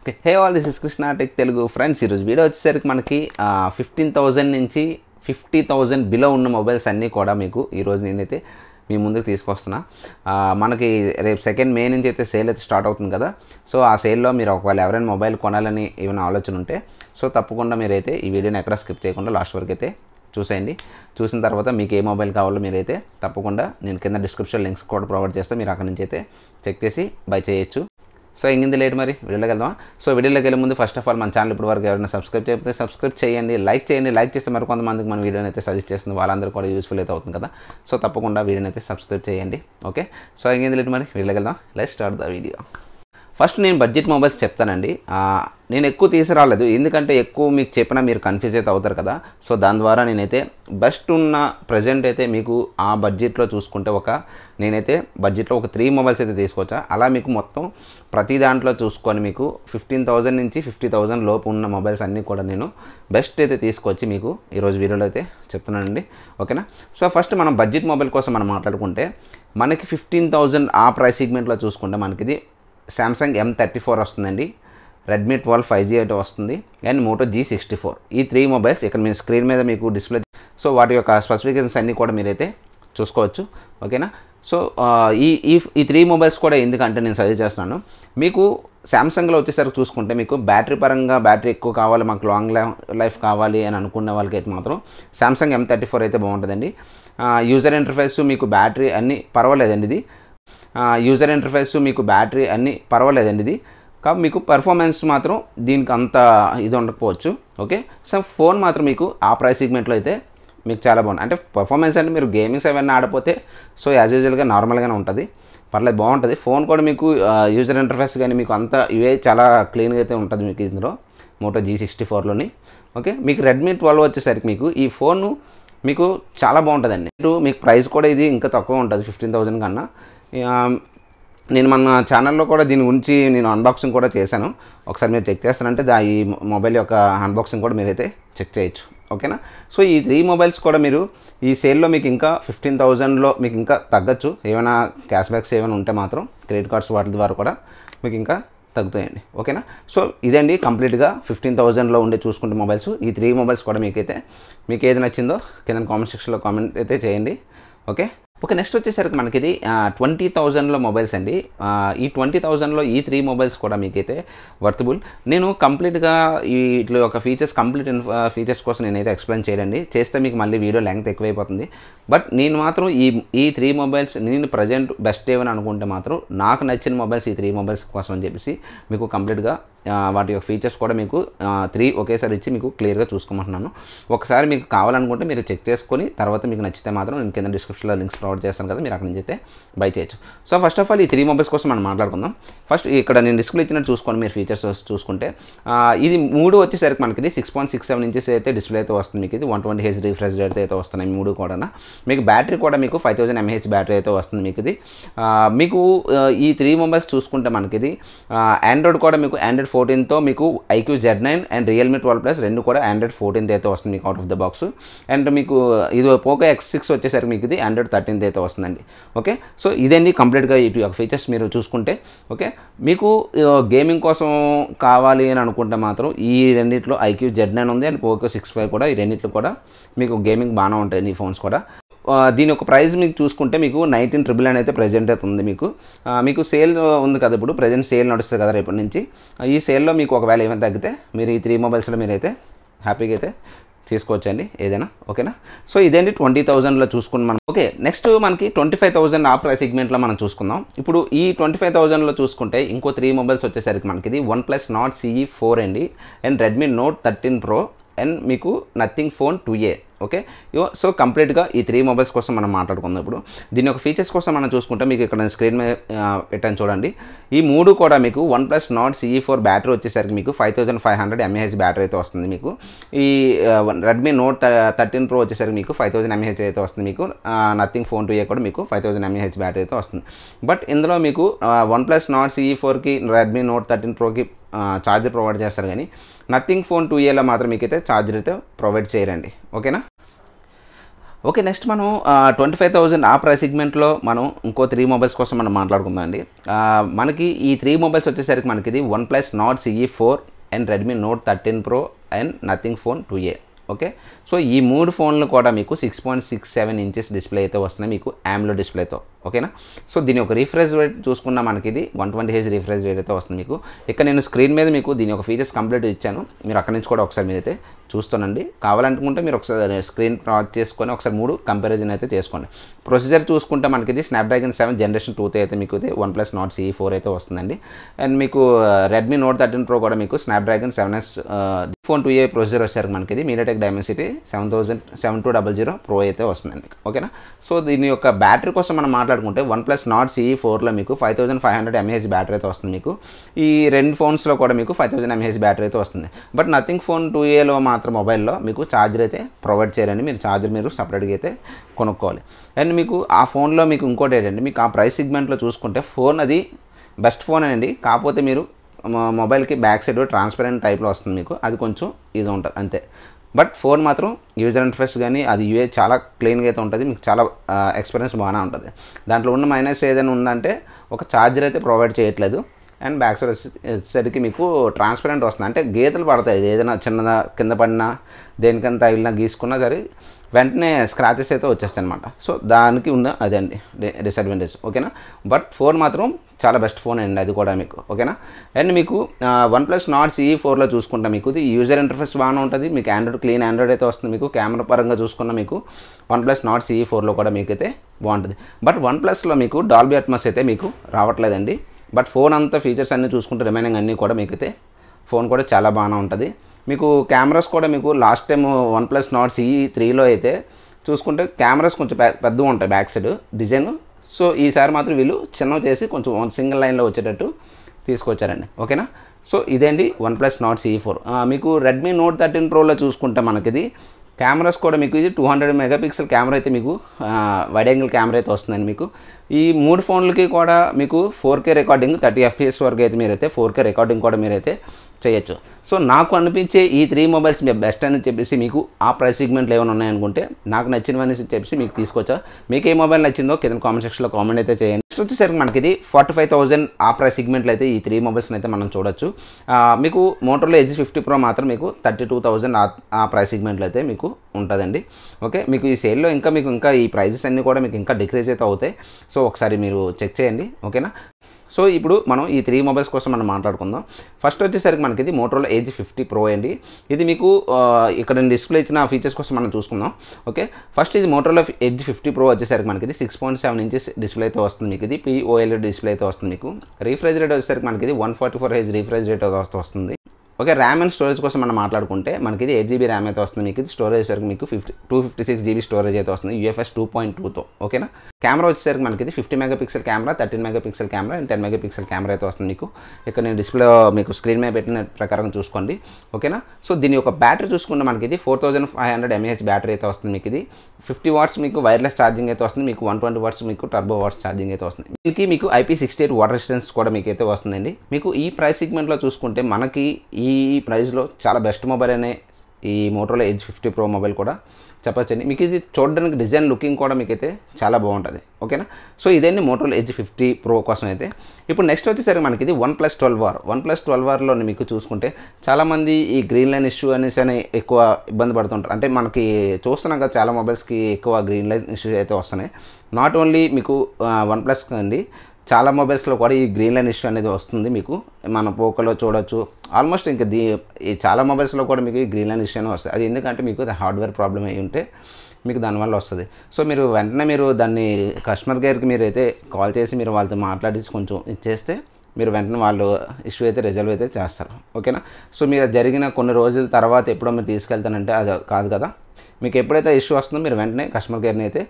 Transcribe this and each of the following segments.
Hey all, this is Krishna Tech Telugu friends. Ee roju video వచ్చేసరికి మనకి 15,000 నుంచి 50,000 below ఉన్న మొబైల్స్ అన్నీ కూడా మీకు ఈ రోజు నేనైతే మీ ముందుకు తీసుకొస్తున్నా. మనకి రేపు 2 మే నుంచి అయితే సేల్ అయితే స్టార్ట్ అవుతుంది కదా. సో ఆ సేల్లో మీరు ఒకవేళ ఎవరైనా మొబైల్ కొనాలని ఏమైనా ఆలోచన ఉంటే సో తప్పకుండా మీరైతే ఈ వీడియోని ఎక్కడ స్కిప్ చేయకుండా లాస్ట్ వరకు అయితే చూసేయండి. చూసిన తర్వాత మీకు ఏ మొబైల్ కావాలో మీరైతే తప్పకుండా నేను కింద డిస్క్రిప్షన్ లింక్స్ కూడా ప్రొవైడ్ చేస్తే మీరు అక్కడ నుంచి అయితే చెక్ చేసి బై చేయొచ్చు. సో ఇంగింది లేట్ మరి వీడియోలోకి వెళ్దాం. సో వీడియోలోకి వెళ్ళే ముందు ఫస్ట్ ఆఫ్ ఆల్ మన ఛానల్ ఇప్పటి వరకు ఎవరైనా సబ్స్క్రైబ్ చేయకపోతే సబ్స్క్రైబ్ చేయండి, లైక్ చేయండి. లైక్ చేస్తే మరి కొంతమందికి మన వీడియోని అయితే సజెస్ట్ చేస్తుంది, వాళ్ళందరూ కూడా యూస్ఫుల్ అయితే అవుతుంది కదా. సో తప్పకుండా వీడియోని అయితే సబ్స్క్రైబ్ చేయండి. ఓకే, సో ఇంగింది లేట్ మరి వీడియోలోకి వెళ్దాం. Let's start the video. First నేను బడ్జెట్ మొబైల్స్ చెప్తానండి. నేను ఎక్కువ తీసుకురాలేదు, ఎందుకంటే ఎక్కువ మీకు చెప్పినా మీరు కన్ఫ్యూజ్ అయితే అవుతారు కదా. సో దాని ద్వారా నేనైతే బెస్ట్ ఉన్న ప్రజెంట్ అయితే మీకు ఆ బడ్జెట్లో చూసుకుంటే నేనైతే బడ్జెట్లో ఒక 3 మొబైల్స్ అయితే తీసుకొచ్చా. అలా మీకు మొత్తం ప్రతి దాంట్లో చూసుకొని మీకు 15,000 నుంచి 50,000 లోపు ఉన్న మొబైల్స్ అన్నీ కూడా నేను బెస్ట్ అయితే తీసుకొచ్చి మీకు ఈరోజు వీడియోలో అయితే చెప్తున్నానండి. ఓకేనా. సో ఫస్ట్ మనం బడ్జెట్ మొబైల్ కోసం మనం మాట్లాడుకుంటే మనకి 15,000 ఆ ప్రైస్ సెగ్మెంట్లో చూసుకుంటే మనకిది Samsung M34 వస్తుందండి, Redmi 12 5G అయితే వస్తుంది, అండ్ Moto G64. ఈ 3 మొబైల్స్ ఇక్కడ మీ స్క్రీన్ మీద మీకు డిస్ప్లే, సో వాటి యొక్క స్పెసిఫికేషన్స్ అన్నీ కూడా మీరైతే చూసుకోవచ్చు. ఓకేనా. సో ఈ 3 మొబైల్స్ కూడా ఎందుకంటే నేను సజెస్ట్ చేస్తున్నాను మీకు. శాంసంగ్లో వచ్చేసరికి చూసుకుంటే మీకు బ్యాటరీ పరంగా బ్యాటరీ ఎక్కువ కావాలి, మాకు లాంగ్ లైఫ్ కావాలి అని అనుకునే వాళ్ళకైతే మాత్రం Samsung M34 అయితే బాగుంటుందండి. యూజర్ ఇంటర్ఫేస్ మీకు బ్యాటరీ అన్నీ పర్వాలేదండి. ఇది యూజర్ ఇంటర్ఫేస్ మీకు బ్యాటరీ అన్నీ పర్వాలేదండి. ఇది కాబట్టి మీకు పర్ఫార్మెన్స్ మాత్రం దీనికి అంత ఇది ఉండకపోవచ్చు. ఓకే. సో ఫోన్ మాత్రం మీకు ఆ ప్రైస్ సెగ్మెంట్లో అయితే మీకు చాలా బాగుంది. అంటే పర్ఫార్మెన్స్ అంటే మీరు గేమింగ్స్ ఏమైనా ఆడిపోతే సో యాజ్ యూజువల్గా నార్మల్గానే ఉంటుంది, పర్లేదు బాగుంటుంది. ఫోన్ కూడా మీకు యూజర్ ఇంటర్ఫేస్ కానీ మీకు అంత ఇవే చాలా క్లీన్గా అయితే ఉంటుంది మీకు ఇందులో Moto G64లోని. ఓకే. మీకు Redmi 12 వచ్చేసరికి మీకు ఈ ఫోను మీకు చాలా బాగుంటుందండి. మీకు ప్రైస్ కూడా ఇది ఇంకా తక్కువ ఉంటుంది 15,000 కన్నా. నేను మన ఛానల్లో కూడా దీని గురించి నేను అన్బాక్సింగ్ కూడా చేశాను. ఒకసారి మీరు చెక్ చేస్తారంటే ఈ మొబైల్ యొక్క అన్బాక్సింగ్ కూడా మీరైతే చెక్ చేయొచ్చు. ఓకేనా. సో ఈ 3 మొబైల్స్ కూడా మీరు ఈ సేల్లో మీకు ఇంకా 15,000లో మీకు ఇంకా తగ్గచ్చు. ఏమైనా క్యాష్ బ్యాక్స్ ఏమైనా ఉంటే మాత్రం క్రెడిట్ కార్డ్స్ వాటి ద్వారా కూడా మీకు ఇంకా తగ్గుతాయండి. ఓకేనా. సో ఇదండి కంప్లీట్గా 15,000లో ఉండే చూసుకుంటే మొబైల్స్. ఈ 3 మొబైల్స్ కూడా మీకు ఏది నచ్చిందో కింద కామెంట్ సెక్షన్లో కామెంట్ అయితే చేయండి. ఓకే. నెక్స్ట్ వచ్చేసరికి మనకి ఇది 20,000లో మొబైల్స్ అండి. ఈ 20,000లో ఈ 3 మొబైల్స్ కూడా మీకైతే వర్తబుల్. నేను కంప్లీట్గా ఇట్లా ఒక కంప్లీట్ ఫీచర్స్ కోసం నేనైతే ఎక్స్ప్లెయిన్ చేయండి, చేస్తే మీకు మళ్ళీ వీడియో లెంగ్త్ ఎక్కువైపోతుంది. బట్ నేను మాత్రం ఈ 3 మొబైల్స్ నేను ప్రజెంట్ బెస్ట్ ఏమని అనుకుంటే మాత్రం నాకు నచ్చిన మొబైల్స్ ఈ 3 మొబైల్స్ కోసం అని చెప్పేసి మీకు కంప్లీట్గా వాటి యొక్క ఫీచర్స్ కూడా మీకు 3 ఒకేసారి ఇచ్చి మీకు క్లియర్గా చూసుకోమంటున్నాను. ఒకసారి మీకు కావాలనుకుంటే మీరు చెక్ చేసుకొని తర్వాత మీకు నచ్చితే మాత్రం నేను కింద డిస్క్రిప్షన్లో లింక్స్ ప్రొవైడ్ చేస్తాను కదా, మీరు అక్కడి నుంచి అయితే బై చేయొచ్చు. సో ఫస్ట్ ఆఫ్ ఆల్ ఈ 3 మొబైల్స్ కోసం మనం మాట్లాడుకుందాం. ఫస్ట్ ఇక్కడ నేను డిస్ప్లే ఇచ్చినట్టు చూసుకోండి. మీరు ఫీచర్స్ చూసుకుంటే ఇది 3 వచ్చేసరికి మనకి ఇది 6.67 ఇంచెస్ అయితే డిస్ప్లే అయితే వస్తుంది. మీకు ఇది 120Hz రిఫ్రెష్ రేట్ అయితే వస్తున్నాయి 3 కూడా. మీకు బ్యాటరీ కూడా మీకు 5000 mAh బ్యాటరీ అయితే వస్తుంది. మీకు ఇది మీకు ఈ 3 మొబైల్స్ చూసుకుంటే మనకి ఇది ఆండ్రాయిడ్ కూడా మీకు ఆండ్రాయిడ్ 14తో మీకు IQ Z9 and Realme 12 Plus రెండు కూడా ఆండ్రాయిడ్ 14 అయితే వస్తుంది మీకు out of the box. And మీకు ఇది Poco X6 వచ్చేసరికి మీకు ఇది ఆండ్రాయిడ్ 13 అయితే వస్తుందండి. ఓకే. సో ఇదండి కంప్లీట్గా ఇటు యొక్క ఫీచర్స్ మీరు చూసుకుంటే. ఓకే. మీకు గేమింగ్ కోసం కావాలి అని అనుకుంటే మాత్రం ఈ రెండిట్లో IQ Z9 ఉంది అండ్ Poco 6 కూడా, ఈ రెండిట్లో కూడా మీకు గేమింగ్ బాగానే ఉంటాయి ఈ ఫోన్స్ కూడా. దీని యొక్క ప్రైస్ మీకు చూసుకుంటే మీకు 19,999 అయితే ప్రెజెంట్ అయితే ఉంది. మీకు సేల్ ఉంది కదా, ఇప్పుడు ప్రజెంట్ సేల్ నడుస్తుంది కదా రేపటి నుంచి. ఈ సేల్లో మీకు ఒకవేళ ఏమైనా తగ్గితే మీరు ఈ 3 మొబైల్స్లో మీరైతే హ్యాపీగా అయితే తీసుకోవచ్చండి ఏదైనా. ఓకేనా. సో ఇదేంటి 20,000లో చూసుకుని మనం. ఓకే. నెక్స్ట్ మనకి 25,000 ఆ ప్రైస్ సెగ్మెంట్లో మనం చూసుకుందాం. ఇప్పుడు ఈ 25,000లో చూసుకుంటే ఇంకో 3 మొబైల్స్ వచ్చేసరికి మనకి ఇది OnePlus Nord CE 4 అండి, and Redmi Note 13 Pro and మీకు Nothing Phone 2A. Okay. So కంప్లీట్గా ఈ 3 మొబైల్స్ కోసం మనం మాట్లాడుకుందాం. ఇప్పుడు దీని యొక్క ఫీచర్స్ కోసం మనం చూసుకుంటే మీకు ఇక్కడ స్క్రీన్ మీద పెట్టాను చూడండి. ఈ 3 కూడా మీకు OnePlus Nord CE 4 బ్యాటరీ వచ్చేసరికి మీకు 5500 mAh బ్యాటరీ అయితే వస్తుంది. మీకు ఈ Redmi Note 13 Pro వచ్చేసరికి మీకు 5000 mAh అయితే వస్తుంది. మీకు Nothing Phone 2A కూడా మీకు 5000 mAh బ్యాటరీ అయితే వస్తుంది. బట్ ఇందులో మీకు OnePlus Nord CE 4కి Redmi Note 13 Proకి ఛార్జర్ ప్రొవైడ్ చేస్తారు, కానీ Nothing Phone 2Aలో మాత్రం మీకైతే ఛార్జర్ అయితే ప్రొవైడ్ చేయరండి. ఓకేనా. ఓకే, నెక్స్ట్ మనం 25,000 ఆ ప్రైస్ సెగ్మెంట్లో మనం ఇంకో 3 మొబైల్స్ కోసం మనం మాట్లాడుకుందాం అండి. మనకి ఈ 3 మొబైల్స్ వచ్చేసరికి మనకి ఇది OnePlus Nord CE4 and Redmi Note 13 Pro and nothing phone 2A. Okay, so ఈ 3 ఫోన్లు కూడా మీకు 6.67 ఇంచెస్ డిస్ప్లే అయితే వస్తున్నాయి మీకు AMOLED డిస్ప్లేతో. ఓకేనా, సో దీని ఒక రిఫ్రెష్ రేట్ చూసుకున్నా మనకి ఇది 120Hz రిఫ్రెష్ రేట్ అయితే వస్తుంది మీకు. ఇక్కడ నేను స్క్రీన్ మీద మీకు దీని ఒక ఫీచర్స్ కంప్లీట్ ఇచ్చాను, మీరు అక్కడి నుంచి కూడా ఒకసారి మీరైతే చూస్తానండి. కావాలనుకుంటే మీరు ఒకసారి స్క్రీన్ పాజ్ చేసుకొని ఒకసారి 3 కంపారిజన్ అయితే చేసుకోండి. ప్రొసీజర్ చూసుకుంటే మనకి ఇది Snapdragon 7 Generation 2 అయితే మీకు ఇది OnePlus Nord CE4 అయితే వస్తుందండి. అండ్ మీకు Redmi Note 13 Pro కూడా మీకు Snapdragon 7S phone 2A procedure వచ్చేసరికి మనకి ఇది MediaTek Dimensity 7200 Pro అయితే వస్తుందండి. ఓకేనా, సో దీని యొక్క బ్యాటరీ కోసం మనం మాట్లాడుకుంటే OnePlus Nord CE4లో మీకు 5500 mAh బ్యాటరీ అయితే వస్తుంది మీకు. ఈ రెండు ఫోన్స్లో కూడా మీకు 5000 mAh బ్యాటరీ అయితే వస్తుంది. బట్ నథింగ్ ఫోన్ 2Aలో మాత్రం మొబైల్లో మీకు ఛార్జర్ అయితే ప్రొవైడ్ చేయాలండి. మీరు ఛార్జర్ మీరు సపరేట్గా అయితే కొనుక్కోవాలి. అండ్ మీకు ఆ ఫోన్లో మీకు ఇంకోటి ఏంటంటే మీకు ఆ ప్రైస్ సెగ్మెంట్లో చూసుకుంటే ఫోన్ అది బెస్ట్ ఫోన్ అండి. కాకపోతే మీరు మొబైల్కి బ్యాక్ సైడ్ ట్రాన్స్పరెంట్ టైప్లో వస్తుంది మీకు, అది కొంచెం ఈజీ ఉంటుంది అంతే. బట్ ఫోన్ మాత్రం యూజర్ ఇంటర్ఫేస్ కానీ అది యూఏ చాలా క్లీన్గా అయితే ఉంటుంది, మీకు చాలా ఎక్స్పీరియన్స్ బాగానే ఉంటుంది. దాంట్లో ఉన్న మైనస్ ఏదైనా ఉందంటే ఒక ఛార్జర్ అయితే ప్రొవైడ్ చేయట్లేదు. అండ్ బ్యాక్ సైడ్ వచ్చేసరికి మీకు ట్రాన్స్పరెంట్ వస్తుంది, అంటే గీతలు పడతాయి. ఏదైనా చిన్నదా కింద పడినా దేనికన్నా తగిలినా గీసుకున్నా సరే వెంటనే స్క్రాచెస్ అయితే వచ్చేస్తాయి అనమాట. సో దానికి ఉన్న అదే అండి డిసడ్వాంటేజ్. ఓకేనా, బట్ ఫోన్ మాత్రం చాలా బెస్ట్ ఫోన్ అండి అది కూడా మీకు. ఓకేనా, అండ్ మీకు OnePlus Nord CE4లో చూసుకుంటే మీకు ఇది యూజర్ ఇంటర్ఫేస్ బాగానే ఉంటుంది, మీకు ఆండ్రాయిడ్ క్లీన్ ఆండ్రాయిడ్ అయితే వస్తుంది. మీకు కెమెరా పరంగా చూసుకున్న మీకు OnePlus Nord CE4లో కూడా మీకు అయితే బాగుంటుంది. బట్ OnePlusలో మీకు Dolby Atmos అయితే మీకు రావట్లేదండి. బట్ ఫోన్ అంతా ఫీచర్స్ అన్నీ చూసుకుంటే రిమైనింగ్ అన్నీ కూడా మీకు అయితే ఫోన్ కూడా చాలా బాగానే ఉంటుంది. మీకు కెమెరాస్ కూడా మీకు లాస్ట్ టైం OnePlus Nord CE3లో అయితే చూసుకుంటే కెమెరాస్ కొంచెం పెద్దగా ఉంటాయి బ్యాక్ సైడ్ డిజైన్. సో ఈసారి మాత్రం వీళ్ళు చిన్నవి చేసి కొంచెం సింగిల్ లైన్లో వచ్చేటట్టు తీసుకొచ్చారండి. ఓకేనా, సో ఇదేంటి OnePlus Nord CE4. మీకు Redmi Note 13 Proలో చూసుకుంటే మనకి ఇది కెమెరాస్ కూడా మీకు ఇది 200 మెగాపిక్సెల్ కెమెరా అయితే మీకు వైడ్ యాంగిల్ కెమెరా అయితే వస్తుందండి మీకు. ఈ 3 ఫోన్లకి కూడా మీకు 4K రికార్డింగ్ 30 FPS వరకు అయితే మీరైతే 4K రికార్డింగ్ కూడా మీరైతే చేయొచ్చు. సో నాకు అనిపించే ఈ 3 మొబైల్స్ బెస్ట్ అని చెప్పేసి మీకు ఆ ప్రైస్ సెగ్మెంట్లో ఏమైనా ఉన్నాయనుకుంటే నాకు నచ్చినవని చెప్పేసి మీకు తీసుకొచ్చా. మీకు ఏ మొబైల్ నచ్చిందో కింద కామెంట్ సెక్షన్లో కామెంట్ అయితే చేయండి. నెక్స్ట్ వచ్చేసరికి మనకి ఇది 45,000 ఆ ప్రైస్ సెగ్మెంట్లో అయితే ఈ 3 మొబైల్స్ని అయితే మనం చూడొచ్చు. మీకు Motorola Edge 50 Pro మాత్రం మీకు 32,000 ఆ ప్రైస్ సెగ్మెంట్లో అయితే మీకు ఉంటుందండి. ఓకే, మీకు ఈ సేల్లో ఇంకా ఈ ప్రైజెస్ అన్నీ కూడా మీకు ఇంకా డిక్రీజ్ అయితే అవుతాయి. సో ఒకసారి మీరు చెక్ చేయండి. ఓకేనా, సో ఇప్పుడు మనం ఈ 3 మొబైల్స్ కోసం మనం మాట్లాడుకుందాం. ఫస్ట్ వచ్చేసరికి మనకి ఇది Motorola Edge 50 Pro అండి. ఇది మీకు ఇక్కడ నేను డిస్ప్లే ఇచ్చిన ఫీచర్స్ కోసం మనం చూసుకుందాం. ఓకే, ఫస్ట్ ఇది Motorola Edge 50 Pro వచ్చేసరికి మనకి ఇది 6.7 ఇంచెస్ డిస్ప్లే అయితే వస్తుంది మీకు. ఇది POLED డిస్ప్లే అయితే వస్తుంది మీకు. రిఫ్రెష్ రేట్ వచ్చేసరికి మనకి ఇది 144Hz రిఫ్రెష్ రేట్ వస్తుంది. ఓకే, ర్యామ్ అండ్ స్టోరేజ్ కోసం మనం మాట్లాడుకుంటే మనకి ఇది 8GB ర్యామ్ అయితే వస్తుంది మీకు. ఇది స్టోరేజ్ వచ్చేసరికి మీకు 256GB స్టోరేజ్ అయితే వస్తుంది UFS 2.2తో. ఓకేనా, కెమెరా వచ్చేసరికి మనకి ఇది 50 megapixel camera, 13 megapixel camera and 10 megapixel camera అయితే వస్తుంది మీకు. ఇక్కడ నేను డిస్ప్లే మీకు స్క్రీన్ మీద పెట్టిన ప్రకారం చూసుకోండి. ఓకేనా, సో దీని యొక్క బ్యాటరీ చూసుకుంటే మనకి ఇది 4500 mAh బ్యాటరీ అయితే వస్తుంది మీకు. ఇది 50 వాట్స్ మీకు వైర్లెస్ ఛార్జింగ్ అయితే వస్తుంది మీకు. 120 వాట్స్ మీకు టర్బో వాట్స్ ఛార్జింగ్ అయితే వస్తుంది. దీనికి మీకు IP68 వాటర్ రెసిస్టెన్స్ కూడా మీకు అయితే వస్తుందండి. మీకు ఈ ప్రైస్ సెగ్మెంట్లో చూసుకుంటే మనకి ఈ ప్రైస్లో చాలా బెస్ట్ మొబైల్ అనే ఈ Motorola Edge 50 Pro మొబైల్ కూడా చెప్పచ్చండి. మీకు ఇది చూడడానికి డిజైన్ లుకింగ్ కూడా మీకైతే చాలా బాగుంటుంది. ఓకేనా, సో ఇదేంటి Motorola Edge 50 Pro కోసం అయితే. ఇప్పుడు నెక్స్ట్ వచ్చేసరికి మనకి ఇది OnePlus 12Rలో మీకు చూసుకుంటే చాలామంది ఈ గ్రీన్ లైన్ ఇష్యూ అనేసి అని ఎక్కువ ఇబ్బంది పడుతుంటారు. అంటే మనకి చూస్తున్నాం కదా చాలా మొబైల్స్కి ఎక్కువ గ్రీన్ లైన్ ఇష్యూ అయితే వస్తున్నాయి. నాట్ ఓన్లీ మీకు OnePlus అండి, చాలా మొబైల్స్లో కూడా ఈ గ్రీన్ లైన్ ఇష్యూ అనేది వస్తుంది మీకు. మన పోకోలో చూడొచ్చు, ఆల్మోస్ట్ ఇంకా ఈ చాలా మొబైల్స్లో కూడా మీకు ఈ గ్రీన్ లైన్ ఇష్యూ అనేది వస్తుంది. అది ఎందుకంటే మీకు హార్డ్వేర్ ప్రాబ్లం అయి ఉంటే మీకు దానివల్ల వస్తుంది. సో మీరు వెంటనే మీరు దాన్ని కస్టమర్ కేర్కి మీరు అయితే కాల్ చేసి మీరు వాళ్ళతో మాట్లాడి కొంచెం ఇచ్చేస్తే మీరు వెంటనే వాళ్ళు ఇష్యూ అయితే రిజల్వ్ అయితే చేస్తారు. ఓకేనా, సో మీరు జరిగిన కొన్ని రోజుల తర్వాత ఎప్పుడో మీరు తీసుకెళ్తానంటే అది కాదు కదా. మీకు ఎప్పుడైతే ఇష్యూ వస్తుందో మీరు వెంటనే కస్టమర్ కేర్ని అయితే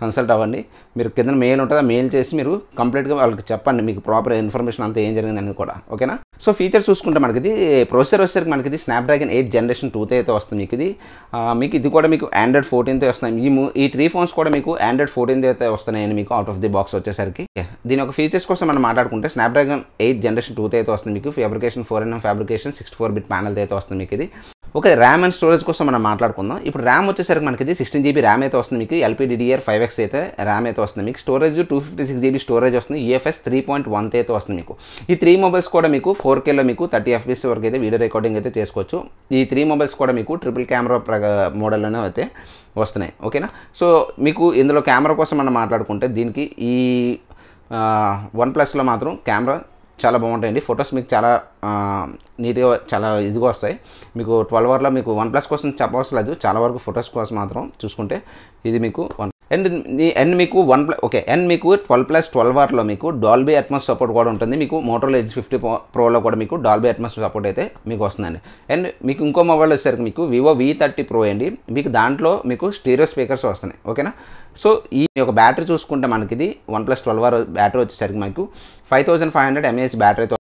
కన్సల్ట్ అవ్వండి. మీరు కింద మెయిల్ ఉంటుంది, ఆ మెయిల్ చేసి మీరు కంప్లీట్గా వాళ్ళకి చెప్పండి మీకు ప్రాపర్ ఇన్ఫర్మేషన్ అంతా ఏం జరిగింది అనేది కూడా. ఓకేనా, సో ఫీచర్స్ చూసుకుంటే మనకి ఇది ప్రొసెసర్ వచ్చేసరికి మనకి ఇది Snapdragon 8 Generation 2 అయితే వస్తుంది మీకు. ఇది కూడా మీకు Android 14 వస్తున్నాయి. ఈ 3 ఫోన్స్ కూడా మీకు Android 14 అయితే వస్తున్నాయండి మీకు అవుట్ ఆఫ్ ది బాక్స్ వచ్చేసరికి. దీని ఒక ఫీచర్స్ కోసం మనం మాట్లాడుకుంటే Snapdragon 8 Generation 2 అయితే వస్తుంది మీకు. Fabrication 4nm fabrication 64-bit panel అయితే వస్తుంది మీకు. ఇది ఓకే, ర్యామ్ అండ్ స్టోరేజ్ కోసం మనం మాట్లాడుకుందాం. ఇప్పుడు ర్యామ్ వచ్చేసరికి మనకి ఇది 16 GB ర్యామ్ అయితే వస్తుంది మీకు, LPDDR 5X అయితే ర్యామ్ అయితే వస్తుంది మీకు. స్టోరేజ్ 256 GB స్టోరేజ్ వస్తుంది, EFS 3.1 అయితే వస్తుంది మీకు. ఈ 3 మొబైల్స్ కూడా మీకు 4Kలో మీకు 30 FPS వరకు అయితే వీడియో రికార్డింగ్ అయితే చేసుకోవచ్చు. ఈ 3 మొబైల్స్ కూడా మీకు ట్రిపుల్ కెమెరా మోడల్లోనే అయితే వస్తున్నాయి. ఓకేనా. సో మీకు ఇందులో కెమెరా కోసం మనం మాట్లాడుకుంటే దీనికి ఈ OnePlusలో మాత్రం కెమెరా చాలా బాగుంటాయండి. ఫొటోస్ మీకు చాలా నీట్గా చాలా ఈజీగా వస్తాయి మీకు. 12 అవర్లో మీకు OnePlus కోసం చెప్పవలసిన లేదు, చాలా వరకు ఫొటోస్ కోసం మాత్రం చూసుకుంటే ఇది మీకు అండ్ మీకు అండ్ మీకు 12+12 అవర్లో మీకు డాల్బీ అట్మాస్ సపోర్ట్ కూడా ఉంటుంది మీకు. మోటోరోలా ఎడ్జ్ 50 ప్రోలో కూడా మీకు డాల్బీ అట్మాస్ సపోర్ట్ అయితే మీకు వస్తుందండి. అండ్ మీకు ఇంకో మొబైల్ వచ్చేసరికి మీకు Vivo V30 Pro అండి, మీకు దాంట్లో మీకు స్టీరియో స్పీకర్స్ వస్తున్నాయి. ఓకేనా. సో ఈ యొక్క బ్యాటరీ చూసుకుంటే మనకి ఇది 1+12 అవర్ బ్యాటరీ వచ్చేసరికి మీకు 5500 mAh బ్యాటరీతో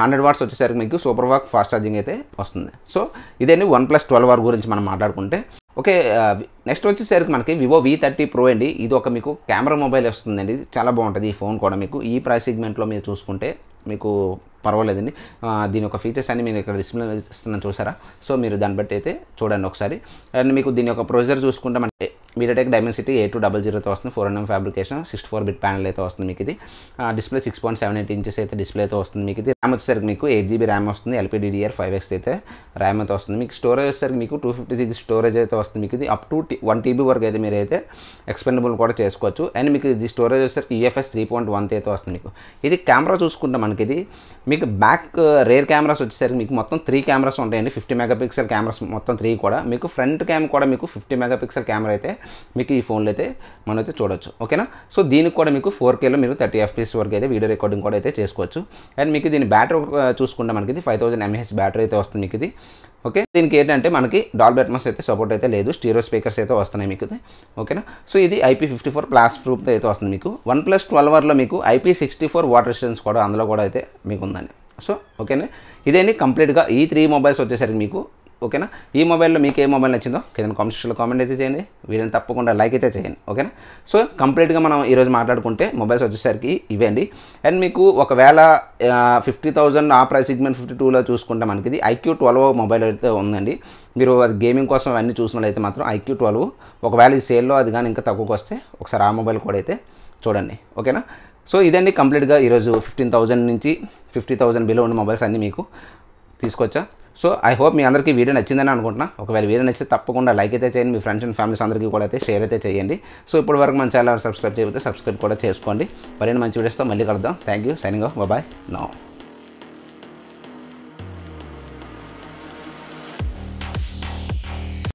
100 వాట్స్ వచ్చేసరికి మీకు సూపర్ వాక్ ఫాస్ట్ ఛార్జింగ్ అయితే వస్తుంది. సో ఇదేంటి 1+12 అవర్ గురించి మనం మాట్లాడుకుంటే. ఓకే, నెక్స్ట్ వచ్చేసరికి మనకి Vivo V30 Pro అండి. ఇది ఒక మీకు కెమెరా మొబైల్ వస్తుందండి, చాలా బాగుంటుంది ఈ ఫోన్ కూడా మీకు. ఈ ప్రైస్ సెగ్మెంట్లో మీరు చూసుకుంటే మీకు పర్వాలేదండి. దీని యొక్క ఫీచర్స్ అన్ని మీరు ఇక్కడ డిస్ప్లే ఇస్తున్నాను చూసారా. సో మీరు దాన్ని బట్టి అయితే చూడండి ఒకసారి. అండ్ మీకు దీని యొక్క ప్రొసెసర్ చూసుకుంటే మనకి MediaTek Dimensity 8200తో వస్తుంది, 4nm ఫ్యాబ్రికేషన్, 64-bit ప్యానల్ అయితే వస్తుంది మీకు. ఇది డిస్ప్లే 6.78 ఇంచెస్ అయితే డిస్ప్లే అయితే వస్తుంది మీకు. ఇది ర్యామ్ వచ్చేసరికి మీకు 8 GB ర్యామ్ వస్తుంది, LPDDR 5X అయితే ర్యామ్ అయితే వస్తుంది మీకు. స్టోరేజ్ వచ్చేసరికి మీకు 256 స్టోరేజ్ అయితే వస్తుంది మీకు. ఇది అప్ టు 1 TB వరకు అయితే మీరు అయితే ఎక్స్పెండబుల్ కూడా చేసుకోవచ్చు. అండ్ మీకు ఇది స్టోరేజ్ వచ్చేసరికి EFS 3.1 అయితే వస్తుంది మీకు. ఇది కెమెరా చూసుకుంటే మనకి ఇది మీకు బ్యాక్ రేర్ కెమెరాస్ వచ్చేసరికి మీకు మొత్తం 3 కెమెరాస్ ఉంటాయండి. 50 మెగాపిక్సెల్ కెమెరాస్ మొత్తం 3 కూడా మీకు. ఫ్రంట్ క్యామ్ కూడా మీకు 50 మెగాపిక్సెల్ కెమెరా అయితే మీకు ఈ ఫోన్లో అయితే మనం అయితే చూడొచ్చు. ఓకేనా. సో దీనికి కూడా మీకు 4Kలో మీరు 30 FPS వరకు అయితే వీడియో రికార్డింగ్ కూడా అయితే చేసుకోవచ్చు. అండ్ మీకు దీని బ్యాటరీ చూసుకుంటే మనకి ఇది 5000 mAh బ్యాటరీ అయితే వస్తుంది మీకు ఇది. ఓకే, దీనికి ఏంటంటే మనకి డాల్బీ అట్మాస్ అయితే సపోర్ట్ అయితే లేదు, స్టీరియో స్పీకర్స్ అయితే వస్తున్నాయి మీకు. ఓకేనా. సో ఇది IP54 ప్లాస్ ప్రూఫ్తో అయితే వస్తుంది మీకు. 1+12 అవర్లో మీకు IP64 వాటర్ రెసిస్టెన్స్ కూడా అందులో కూడా అయితే మీకు ఉందండి. సో ఓకేనా, ఇదేంటి కంప్లీట్గా ఈ 3 మొబైల్స్ వచ్చేసరికి మీకు. ఓకేనా. ఈ మొబైల్లో మీకు ఏ మొబైల్ నచ్చిందో కింద కామెంట్ సెక్షన్లో కామెంట్ అయితే చేయండి, వీడియోని తప్పకుండా లైక్ అయితే చేయండి. ఓకేనా. సో కంప్లీట్గా మనం ఈరోజు మాట్లాడుకుంటే మొబైల్స్ వచ్చేసరికి ఇవేండి. అండ్ మీకు ఒకవేళ 50,000 ఆ ప్రైస్ సెగ్మెంట్ 52లో చూసుకుంటే మనకి ఇది IQ12 మొబైల్ అయితే ఉందండి. మీరు అది గేమింగ్ కోసం అవన్నీ చూసినట్లయితే మాత్రం IQ12 ఒకవేళ ఈ సేల్లో అది కానీ ఇంకా తక్కువకి వస్తే ఒకసారి ఆ మొబైల్ కూడా అయితే చూడండి. ఓకేనా. సో ఇదండి కంప్లీట్గా ఈరోజు 15,000 నుంచి 50,000 బిలో ఉన్న మొబైల్స్ అన్నీ మీకు తీసుకొచ్చా. సో ఐ హోప్ మీ అందరికీ వీడియో నచ్చిందని అనుకుంటున్నా. ఒకవేళ వీడియో నచ్చితే తప్పకుండా లైక్ అయితే చేయండి, మీ ఫ్రెండ్స్ అండ్ ఫ్యామిలీస్ అందరికీ కూడా అయితే షేర్ అయితే చేయండి. సో ఇప్పటి వరకు మన ఛానల్ సబ్స్క్రైబ్ చేయకపోతే సబ్స్క్రైబ్ కూడా చేసుకోండి. మరిన్ని మంచి వీడియోస్తో మళ్ళీ కలుద్దాం. Thank you. Signing off. Bye now.